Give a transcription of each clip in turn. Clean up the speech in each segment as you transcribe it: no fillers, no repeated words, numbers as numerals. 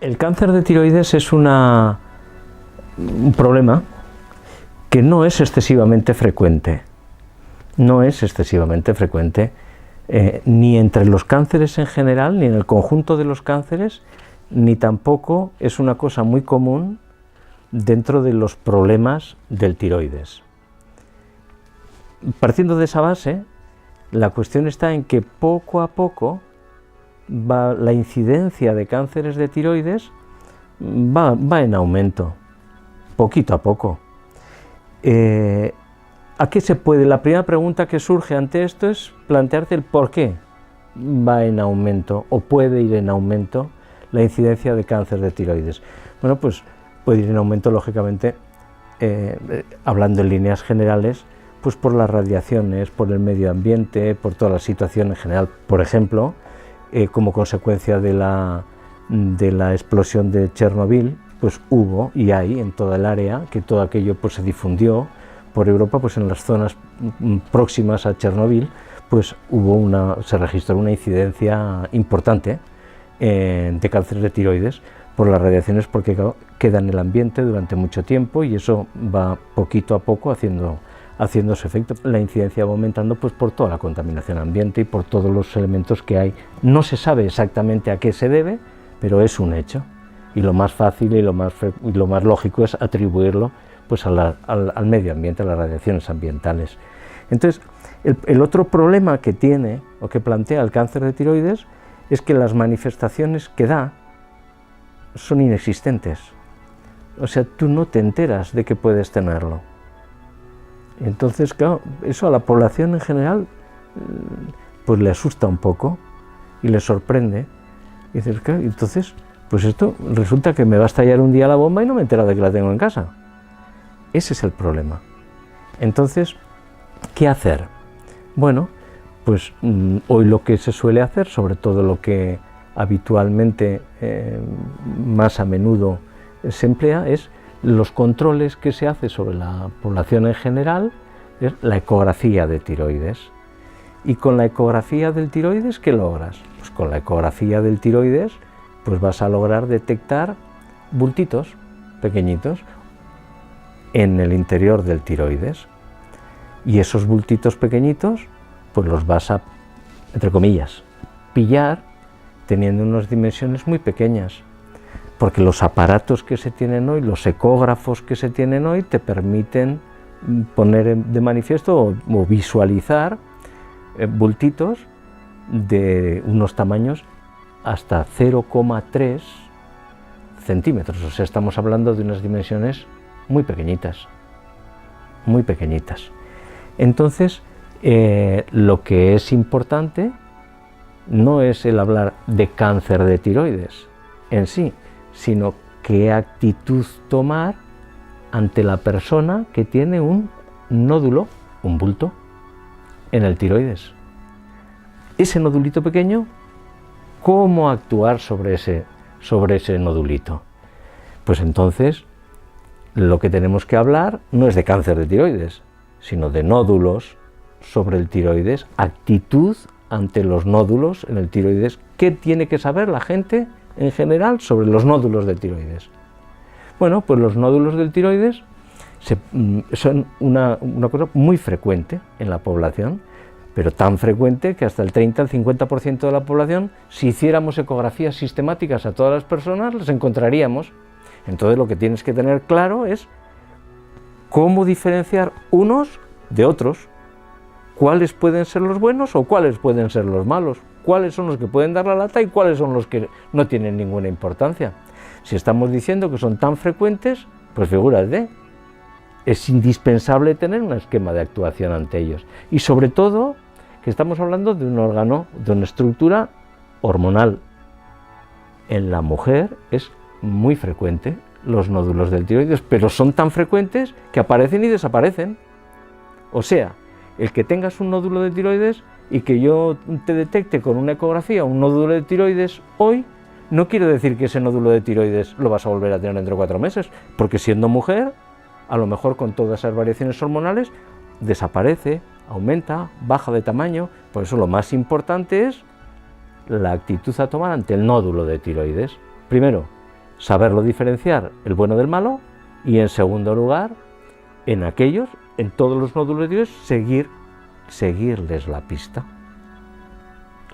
El cáncer de tiroides es un problema que no es excesivamente frecuente. No es excesivamente frecuente ni entre los cánceres en general, ni en el conjunto de los cánceres, ni tampoco es una cosa muy común dentro de los problemas del tiroides. Partiendo de esa base, la cuestión está en que poco a poco la incidencia de cánceres de tiroides va en aumento, poquito a poco. ¿A qué se puede? La primera pregunta que surge ante esto es plantearte el por qué va en aumento o puede ir en aumento la incidencia de cáncer de tiroides. Bueno, pues puede ir en aumento, lógicamente, hablando en líneas generales, pues por las radiaciones, por el medio ambiente, por toda la situación en general. Por ejemplo, como consecuencia de la explosión de Chernobyl, pues hubo y hay en toda el área, que todo aquello pues se difundió por Europa, pues en las zonas próximas a Chernobyl, pues se registró una incidencia importante de cáncer de tiroides por las radiaciones, porque queda en el ambiente durante mucho tiempo y eso va poquito a poco haciendo su efecto. La incidencia va aumentando pues por toda la contaminación ambiente y por todos los elementos que hay. No se sabe exactamente a qué se debe, pero es un hecho. Y lo más fácil y lo más lógico es atribuirlo pues al medio ambiente, a las radiaciones ambientales. Entonces, el otro problema que tiene o que plantea el cáncer de tiroides es que las manifestaciones que da son inexistentes. O sea, tú no te enteras de que puedes tenerlo. Entonces, claro, eso a la población en general pues le asusta un poco y le sorprende. Y dices, claro, entonces, pues esto resulta que me va a estallar un día la bomba y no me he enterado de que la tengo en casa. Ese es el problema. Entonces, ¿qué hacer? Bueno, pues hoy lo que se suele hacer, sobre todo lo que habitualmente más a menudo se emplea, es los controles que se hace sobre la población en general, es la ecografía de tiroides. Y con la ecografía del tiroides, ¿qué logras? Pues con la ecografía del tiroides, pues vas a lograr detectar bultitos pequeñitos en el interior del tiroides. Y esos bultitos pequeñitos, pues los vas a, entre comillas, pillar teniendo unas dimensiones muy pequeñas. Porque los aparatos que se tienen hoy, los ecógrafos que se tienen hoy, te permiten poner de manifiesto o visualizar bultitos de unos tamaños hasta 0,3 centímetros. O sea, estamos hablando de unas dimensiones muy pequeñitas, muy pequeñitas. Entonces, lo que es importante no es el hablar de cáncer de tiroides en sí, sino qué actitud tomar ante la persona que tiene un nódulo, un bulto, en el tiroides. Ese nodulito pequeño, ¿cómo actuar sobre ese nodulito? Pues entonces, lo que tenemos que hablar no es de cáncer de tiroides, sino de nódulos sobre el tiroides, actitud ante los nódulos en el tiroides. ¿Qué tiene que saber la gente en general sobre los nódulos del tiroides? Bueno, pues los nódulos del tiroides son una cosa muy frecuente en la población, pero tan frecuente que hasta el 30 al 50% de la población, si hiciéramos ecografías sistemáticas a todas las personas, las encontraríamos. Entonces lo que tienes que tener claro es cómo diferenciar unos de otros, cuáles pueden ser los buenos o cuáles pueden ser los malos, cuáles son los que pueden dar la lata y cuáles son los que no tienen ninguna importancia. Si estamos diciendo que son tan frecuentes, pues figúrate, es indispensable tener un esquema de actuación ante ellos. Y sobre todo, que estamos hablando de un órgano, de una estructura hormonal. En la mujer es muy frecuente los nódulos del tiroides, pero son tan frecuentes que aparecen y desaparecen. O sea, el que tengas un nódulo de tiroides y que yo te detecte con una ecografía un nódulo de tiroides hoy, no quiere decir que ese nódulo de tiroides lo vas a volver a tener dentro de 4 meses, porque siendo mujer, a lo mejor con todas esas variaciones hormonales, desaparece, aumenta, baja de tamaño. Por eso lo más importante es la actitud a tomar ante el nódulo de tiroides. Primero, saberlo diferenciar el bueno del malo, y en segundo lugar, en todos los nódulos de tiroides, seguirles la pista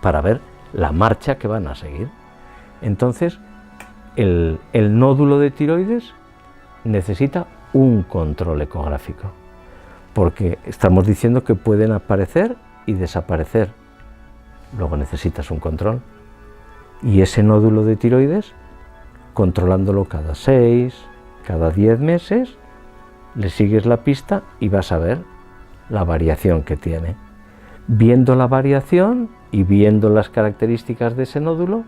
para ver la marcha que van a seguir. Entonces, el nódulo de tiroides necesita un control ecográfico, porque estamos diciendo que pueden aparecer y desaparecer. Luego necesitas un control. Y ese nódulo de tiroides, controlándolo cada 6, cada 10 meses, le sigues la pista y vas a ver la variación que tiene. Viendo la variación y viendo las características de ese nódulo,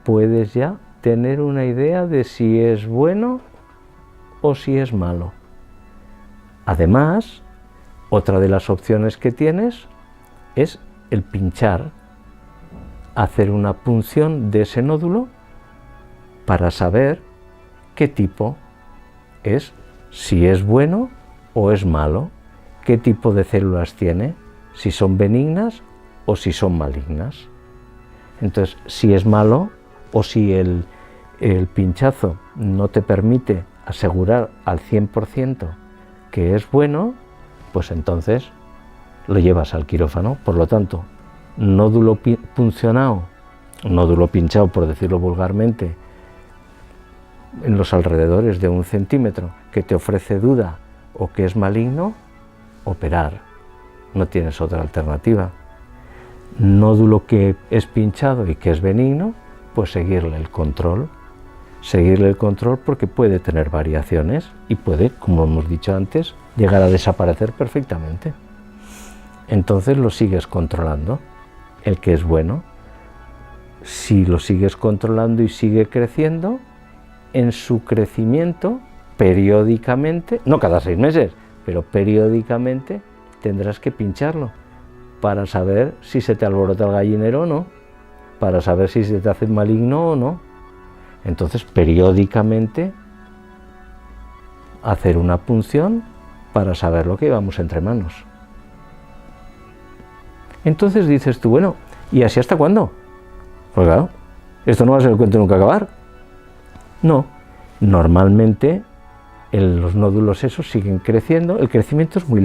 puedes ya tener una idea de si es bueno o si es malo. Además, otra de las opciones que tienes es el pinchar, hacer una punción de ese nódulo para saber qué tipo es, si es bueno o es malo, qué tipo de células tiene, si son benignas o si son malignas. Entonces, si es malo o si el pinchazo no te permite asegurar al 100% que es bueno, pues entonces lo llevas al quirófano. Por lo tanto, nódulo puncionado, nódulo pinchado por decirlo vulgarmente, en los alrededores de 1 centímetro, que te ofrece duda o que es maligno, operar, no tienes otra alternativa. Nódulo que es pinchado y que es benigno, pues seguirle el control porque puede tener variaciones y puede, como hemos dicho antes, llegar a desaparecer perfectamente. Entonces lo sigues controlando, el que es bueno. Si lo sigues controlando y sigue creciendo, en su crecimiento, periódicamente, no cada 6 meses, pero periódicamente tendrás que pincharlo para saber si se te alborota el gallinero o no, para saber si se te hace maligno o no. Entonces, periódicamente hacer una punción para saber lo que llevamos entre manos. Entonces dices tú, bueno, ¿y así hasta cuándo? Pues claro, esto no va a ser el cuento nunca acabar. No, normalmente los nódulos esos siguen creciendo, el crecimiento es muy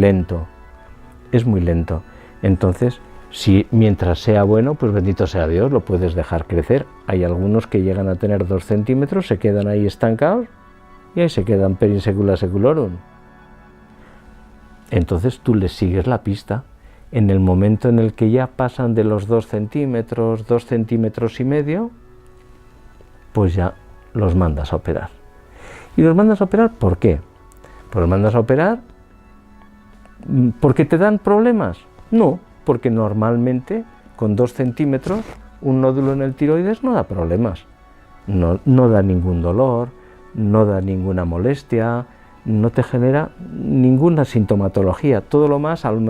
lento. Entonces, si mientras sea bueno, pues bendito sea Dios, lo puedes dejar crecer. Hay algunos que llegan a tener 2 centímetros, se quedan ahí estancados y ahí se quedan per insecula seculorum. Entonces tú les sigues la pista. En el momento en el que ya pasan de los 2 centímetros, 2 centímetros y medio, pues ya los mandas a operar. ¿Y los mandas a operar por qué? Pues los mandas a operar ¿porque te dan problemas? No, porque normalmente con 2 centímetros un nódulo en el tiroides no da problemas. No da ningún dolor, no da ninguna molestia, no te genera ninguna sintomatología. Todo lo más, a lo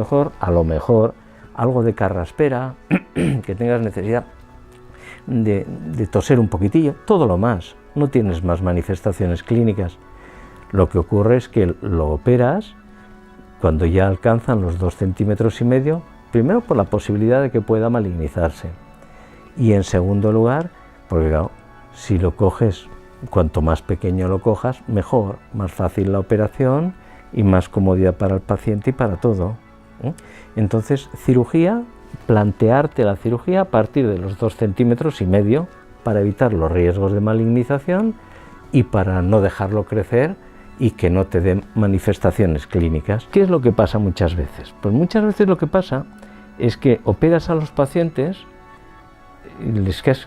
mejor, algo de carraspera, que tengas necesidad de toser un poquitillo, todo lo más. No tienes más manifestaciones clínicas. Lo que ocurre es que lo operas cuando ya alcanzan los 2 centímetros y medio, primero por la posibilidad de que pueda malignizarse, y en segundo lugar, porque claro, si lo coges, cuanto más pequeño lo cojas, mejor, más fácil la operación y más comodidad para el paciente y para todo. Entonces, cirugía, plantearte la cirugía a partir de los 2 centímetros y medio para evitar los riesgos de malignización y para no dejarlo crecer y que no te den manifestaciones clínicas. ¿Qué es lo que pasa muchas veces? Pues muchas veces lo que pasa es que operas a los pacientes,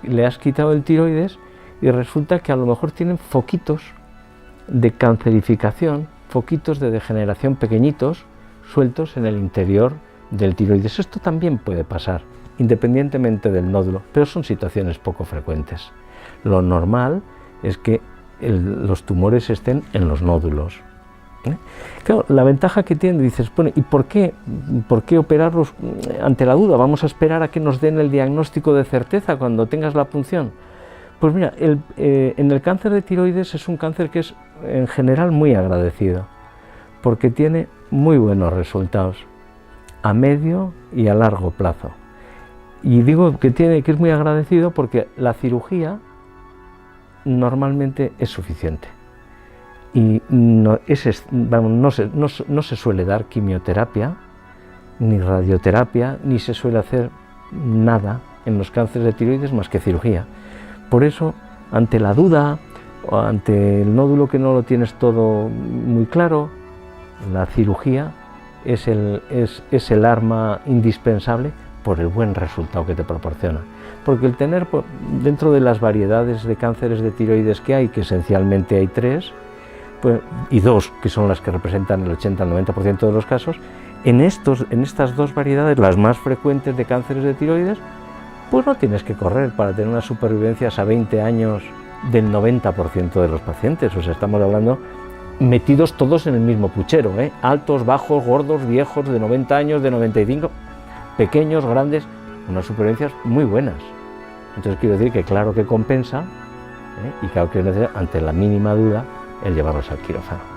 le has quitado el tiroides y resulta que a lo mejor tienen foquitos de cancerificación, foquitos de degeneración pequeñitos, sueltos en el interior del tiroides. Esto también puede pasar, independientemente del nódulo, pero son situaciones poco frecuentes. Lo normal es que los tumores estén en los nódulos. Claro, la ventaja que tiene, dices, bueno, ¿y por qué operarlos ante la duda? Vamos a esperar a que nos den el diagnóstico de certeza cuando tengas la punción. Pues mira, en el cáncer de tiroides es un cáncer que es en general muy agradecido, porque tiene muy buenos resultados a medio y a largo plazo. Y digo que es muy agradecido porque la cirugía normalmente es suficiente. Y no se suele dar quimioterapia, ni radioterapia, ni se suele hacer nada en los cánceres de tiroides más que cirugía. Por eso, ante la duda o ante el nódulo que no lo tienes todo muy claro, la cirugía es el arma indispensable por el buen resultado que te proporciona. Porque el tener, dentro de las variedades de cánceres de tiroides que hay, que esencialmente hay 3, pues, y 2, que son las que representan el 80 al 90% de los casos, en estas 2 variedades, las más frecuentes de cánceres de tiroides, pues no tienes que correr para tener unas supervivencias a 20 años del 90% de los pacientes. O sea, estamos hablando metidos todos en el mismo puchero, altos, bajos, gordos, viejos, de 90 años, de 95, pequeños, grandes, unas supervivencias muy buenas. Entonces quiero decir que claro que compensa, y claro que es necesario, ante la mínima duda, el llevarlos al quirófano.